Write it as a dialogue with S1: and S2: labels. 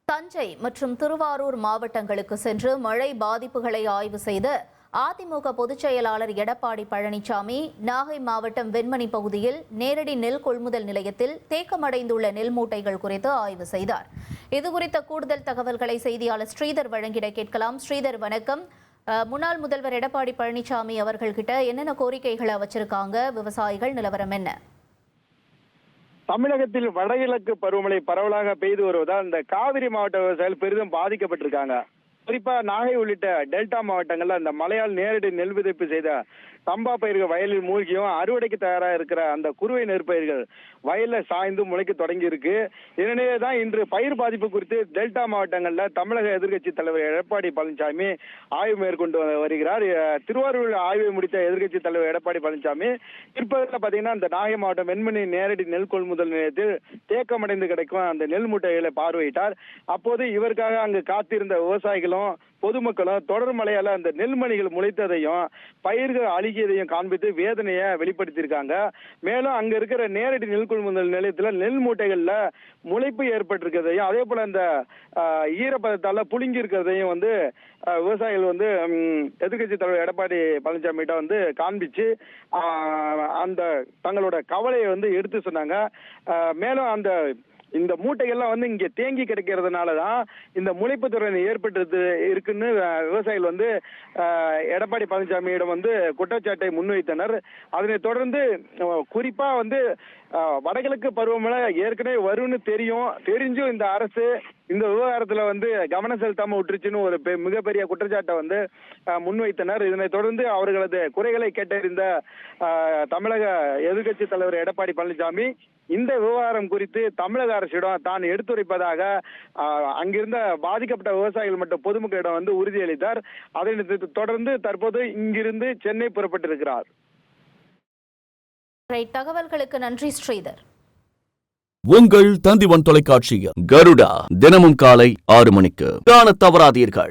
S1: தஞ்சை மற்றும் திருவாரூர் மாவட்டங்களுக்கு சென்று மழை பாதிப்புகளை ஆய்வு செய்த அதிமுக பொதுச் செயலாளர் எடப்பாடி பழனிசாமி நாகை மாவட்டம் வெண்மணி பகுதியில் நேரடி நெல் கொள்முதல் நிலையத்தில் தேக்கமடைந்துள்ள நெல் மூட்டைகள் குறித்து ஆய்வு செய்தார். இதுகுறித்த கூடுதல் தகவல்களை செய்தியாளர் ஸ்ரீதர் வழங்கிட கேட்கலாம். ஸ்ரீதர், வணக்கம். முன்னாள் முதல்வர் எடப்பாடி பழனிசாமி அவர்கள்கிட்ட என்னென்ன கோரிக்கைகளை வச்சிருக்காங்க? விவசாயிகள் நிலவரம் என்ன?
S2: தமிழகத்தில் வடகிழக்கு பருவமழை பரவலாக பெய்து வருவதால் இந்த காவிரி மாவட்ட விவசாயிகள் பெரிதும் பாதிக்கப்பட்டிருக்காங்க. குறிப்பா நாகை உள்ளிட்ட டெல்டா மாவட்டங்கள்ல அந்த மழையால் நேரடி நெல் விதைப்பு செய்த சம்பா பயிர்கள் வயலில் மூழ்கியும் அறுவடைக்கு தயாராக இருக்கிற அந்த குறுவை நெற்பயிர்கள் வயல்ல சாய்ந்து முளைக்க தொடங்கி இருக்கு. இதனிடையே தான் இன்று பயிர் பாதிப்பு குறித்து டெல்டா மாவட்டங்கள்ல தமிழக எதிர்க்கட்சி தலைவர் எடப்பாடி பழனிசாமி ஆய்வு மேற்கொண்டு வருகிறார். திருவாரூர் ஆய்வை முடித்த எதிர்க்கட்சி தலைவர் எடப்பாடி பழனிசாமி பிற்பகலில் பாத்தீங்கன்னா அந்த நாகை மாவட்டம் வெண்மணி நேரடி நெல் கொள்முதல் நிலையத்தில் தேக்கமடைந்து கிடைக்கும் அந்த நெல் மூட்டைகளை பார்வையிட்டார். அப்போது இவருக்காக அங்கு காத்திருந்த விவசாயிகளும் பொதுமக்களும் தொடர் மழையால அந்த நெல்மணிகள் முளைத்ததையும் பயிர்கள் அழுகியதையும் காண்பித்து வேதனையை வெளிப்படுத்தியிருக்காங்க. மேலும் அங்க இருக்கிற நேரடி நெல் கொள்முதல் நிலையத்துல நெல் மூட்டைகள்ல முளைப்பு ஏற்பட்டிருக்கிறதையும் அதே போல அந்த ஈரப்பதத்தால புழுங்கி இருக்கிறதையும் விவசாயிகள் எதிர்கட்சி தலைவர் எடப்பாடி பழனிசாமிகிட்ட காண்பிச்சு அந்த தங்களோட கவலையை எடுத்து சொன்னாங்க. மேலும் இந்த மூட்டைகள்லாம் இங்க தேங்கி கிடைக்கிறதுனாலதான் இந்த முளைப்பு திறன் ஏற்பட்டு இருக்குன்னு விவசாயிகள் எடப்பாடி பழனிசாமியிடம் குற்றச்சாட்டை முன்வைத்தனர். அதனை தொடர்ந்து குறிப்பா வடகிழக்கு பருவமழை ஏற்கனவே வரும்னு தெரிஞ்சும் இந்த அரசு இந்த விவகாரத்துல கவனம் செலுத்தாம விட்டுருச்சுன்னு ஒரு மிகப்பெரிய குற்றச்சாட்டை முன்வைத்தனர். இதனை தொடர்ந்து அவர்களது குறைகளை கேட்டறிந்த தமிழக எதிர்க்கட்சி தலைவர் எடப்பாடி பழனிசாமி இந்த விவகாரம் குறித்து தமிழக அரசிடம் தான் எடுத்துரைப்பதாக அங்கிருந்த பாதிக்கப்பட்ட விவசாயிகள் மற்றும் பொதுமக்களிடம் உறுதியளித்தார். அதனை தொடர்ந்து தற்போது இங்கிருந்து சென்னை புறப்பட்டிருக்கிறார்.
S1: தகவல்களுக்கு நன்றி ஸ்ரீதர்.
S3: உங்கள் தந்திவன் தொலைக்காட்சியில் கருடா தினமும் காலை 6 மணிக்கு காணத் தவறாதீர்கள்.